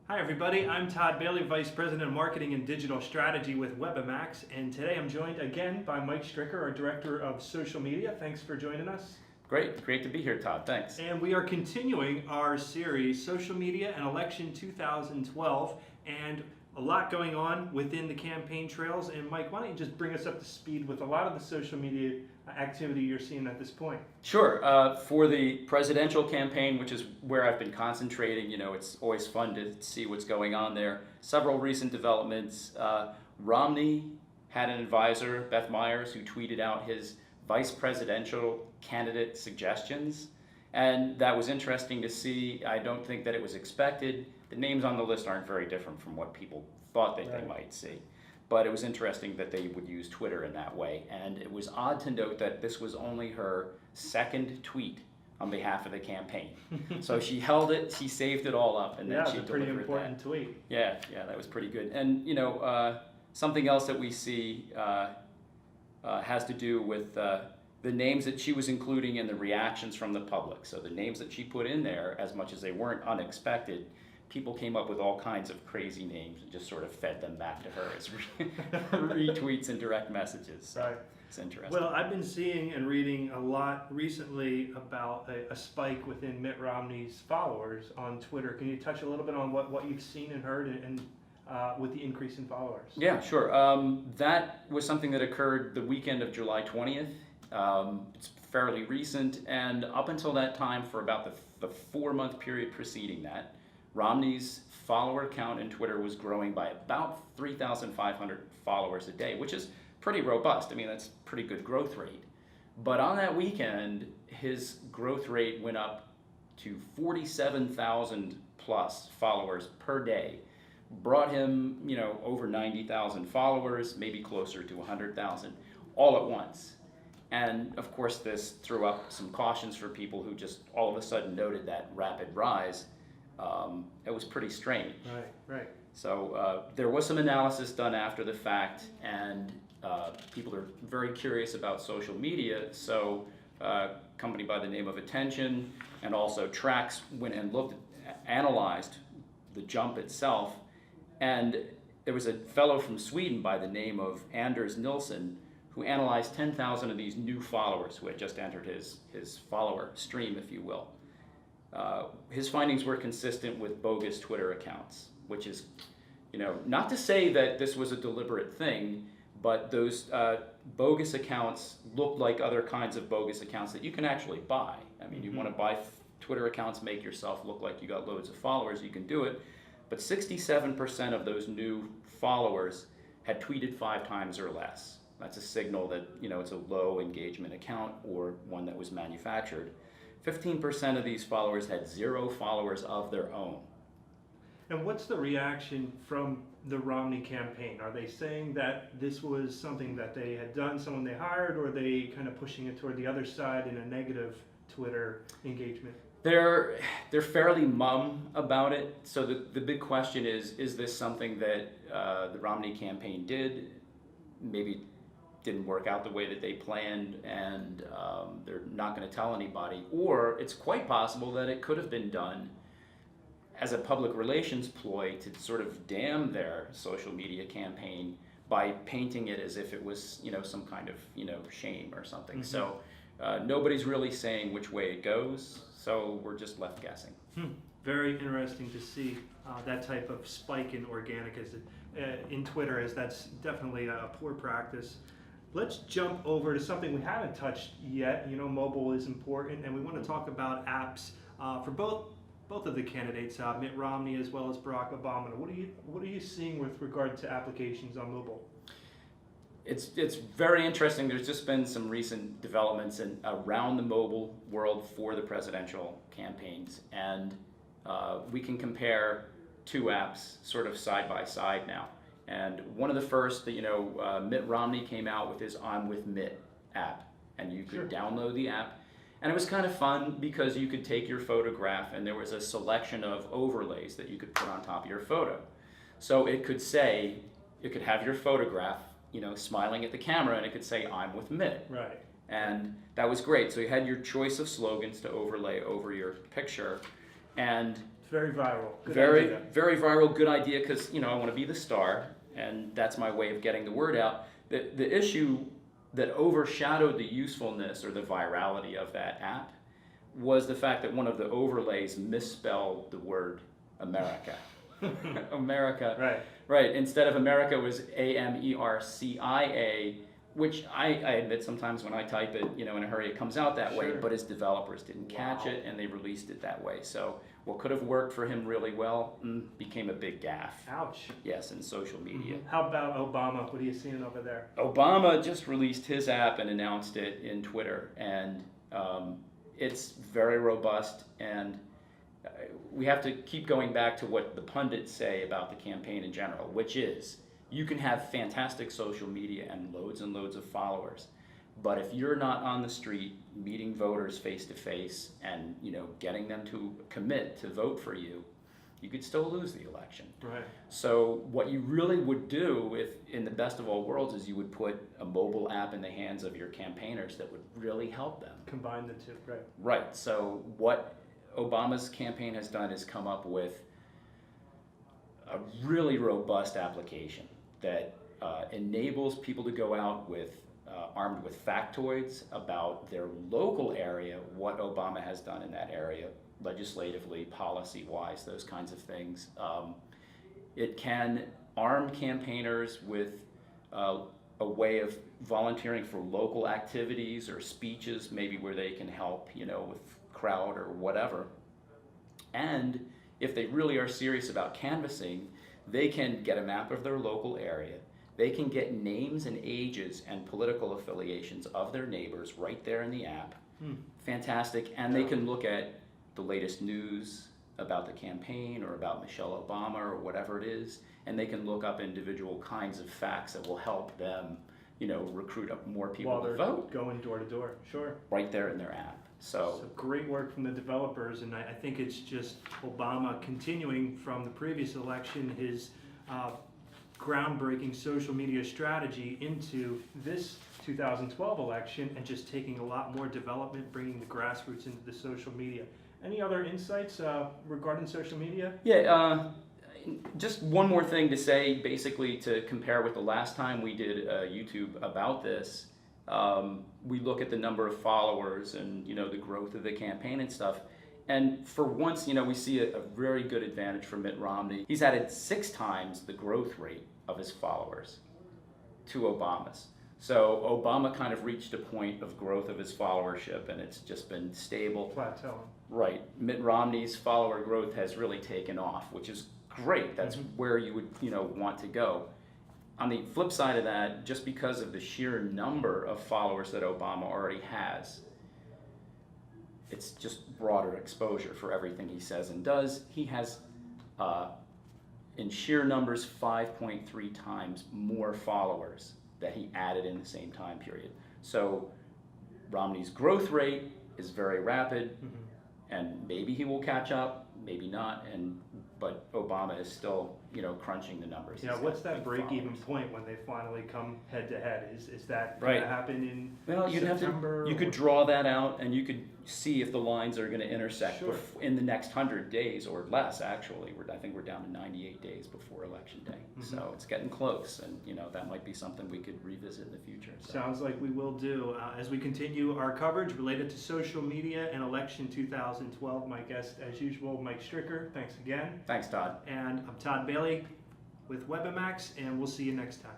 Hi everybody, I'm Todd Bailey, Vice President of Marketing and Digital Strategy with WebiMax, and today I'm joined again by Mike Stricker, our Director of Social Media. Thanks for joining us. Great to be here, Todd. Thanks. And we are continuing our series, Social Media and Election 2012, and a lot going on within the campaign trails. And Mike, why don't you just bring us up to speed with a lot of the social media activity you're seeing at this point? Sure. For the presidential campaign, which is where I've been concentrating, it's always fun to see what's going on there. Several recent developments. Romney had an advisor, Beth Myers, who tweeted out his vice presidential candidate suggestions. And that was interesting to see. I don't think that it was expected. The names on the list aren't very different from what people thought that they might see. But it was interesting that they would use Twitter in that way. And it was odd to note that this was only her second tweet on behalf of the campaign. So she held it, she saved it all up, and then she delivered that. Yeah, it's a pretty important tweet. Yeah, that was pretty good. And something else that we see has to do with the names that she was including and the reactions from the public. So the names that she put in there, as much as they weren't unexpected, people came up with all kinds of crazy names and just sort of fed them back to her as retweets and direct messages. Right. It's interesting. Well, I've been seeing and reading a lot recently about a spike within Mitt Romney's followers on Twitter. Can you touch a little bit on what you've seen and heard and with the increase in followers? Yeah, sure. That was something that occurred the weekend of July 20th. It's fairly recent, and up until that time, for about the 4-month period preceding that, Romney's follower count in Twitter was growing by about 3,500 followers a day, which is pretty robust. I mean, that's a pretty good growth rate. But on that weekend, his growth rate went up to 47,000 plus followers per day. Brought him, over 90,000 followers, maybe closer to 100,000, all at once. And of course, this threw up some cautions for people who just all of a sudden noted that rapid rise. It was pretty strange. Right. So there was some analysis done after the fact, and people are very curious about social media. So a company by the name of Attention and also Trax went and analyzed the jump itself. And there was a fellow from Sweden by the name of Anders Nilsson who analyzed 10,000 of these new followers who had just entered his follower stream, if you will. His findings were consistent with bogus Twitter accounts, which is, not to say that this was a deliberate thing, but those bogus accounts look like other kinds of bogus accounts that you can actually buy. I mean, you want to buy Twitter accounts, make yourself look like you got loads of followers, you can do it. But 67% of those new followers had tweeted 5 times or less. That's a signal that, it's a low engagement account or one that was manufactured. 15% of these followers had 0 followers of their own. And what's the reaction from the Romney campaign? Are they saying that this was something that they had done, someone they hired, or are they kind of pushing it toward the other side in a negative Twitter engagement? They're fairly mum about it. So the big question is this something that the Romney campaign did? Maybe didn't work out the way that they planned, and they're not going to tell anybody. Or it's quite possible that it could have been done as a public relations ploy to sort of damn their social media campaign by painting it as if it was, some kind of, shame or something. So nobody's really saying which way it goes, so we're just left guessing. Very interesting to see that type of spike in organic in Twitter, as that's definitely a poor practice. Let's jump over to something we haven't touched yet. Mobile is important, and we want to talk about apps for both of the candidates, Mitt Romney as well as Barack Obama. What are you seeing with regard to applications on mobile? It's very interesting. There's just been some recent developments around the mobile world for the presidential campaigns, and we can compare 2 apps sort of side by side now. And one of the first, Mitt Romney came out with his I'm with Mitt app, and you could download the app. And it was kind of fun because you could take your photograph and there was a selection of overlays that you could put on top of your photo. So it could have your photograph, smiling at the camera, and it could say, I'm with Mitt. Right. And that was great. So you had your choice of slogans to overlay over your picture. And Very viral. Good Very, idea. very viral, good idea, because, you know, I want to be the star, and that's my way of getting the word out. The issue that overshadowed the usefulness or the virality of that app was the fact that one of the overlays misspelled the word America. America. Right. Right. Instead of America was Americia, which I admit sometimes when I type it, you know, in a hurry, it comes out that way, Sure. but his developers didn't catch it and they released it that way. So what could have worked for him really well became a big gaffe. Ouch. Yes, in social media. How about Obama? What are you seeing over there? Obama just released his app and announced it in Twitter, and it's very robust, and we have to keep going back to what the pundits say about the campaign in general, which is you can have fantastic social media and loads of followers, but if you're not on the street meeting voters face to face and, you know, getting them to commit to vote for you, you could still lose the election. Right. So what you really would do, if in the best of all worlds, is you would put a mobile app in the hands of your campaigners that would really help them. Combine the two. Right. Right. So what Obama's campaign has done is come up with a really robust application that enables people to go out with armed with factoids about their local area, what Obama has done in that area, legislatively, policy-wise, those kinds of things. It can arm campaigners with a way of volunteering for local activities or speeches, maybe where they can help, you know, with crowd or whatever. And if they really are serious about canvassing, they can get a map of their local area. They can get names and ages and political affiliations of their neighbors right there in the app. Fantastic. And they can look at the latest news about the campaign or about Michelle Obama or whatever it is, and they can look up individual kinds of facts that will help them, you know, recruit up more people While to they're vote going door to door. Sure. right there in their app. So great work from the developers, and I think it's just Obama continuing from the previous election his groundbreaking social media strategy into this 2012 election, and just taking a lot more development, bringing the grassroots into the social media. Any other insights regarding social media? Yeah, just one more thing to say, basically to compare with the last time we did YouTube about this. We look at the number of followers and, you know, the growth of the campaign and stuff. And for once, you know, we see a very good advantage for Mitt Romney. He's added 6 times the growth rate of his followers to Obama's. So Obama kind of reached a point of growth of his followership, and it's just been stable. Plateauing. Right. Mitt Romney's follower growth has really taken off, which is great. That's where you would, you know, want to go. On the flip side of that, just because of the sheer number of followers that Obama already has, it's just broader exposure for everything he says and does. He has, in sheer numbers, 5.3 times more followers that he added in the same time period. So Romney's growth rate is very rapid, and maybe he will catch up, maybe not, but Obama is still, you know, crunching the numbers. Yeah, He's what's got that big break-even followers. point when they finally come head to head? Is that Right. going to happen in Well, you'd have September? to, you could draw that out, and you could see if the lines are going to intersect Sure. in the next 100 days or less. Actually, I think we're down to 98 days before Election Day, so it's getting close, and, you know, that might be something we could revisit in the future. So. Sounds like we will do. As we continue our coverage related to social media and election 2012, my guest, as usual, Mike Stricker. Thanks again. Thanks, Todd. And I'm Todd Bailey with WebiMax, and we'll see you next time.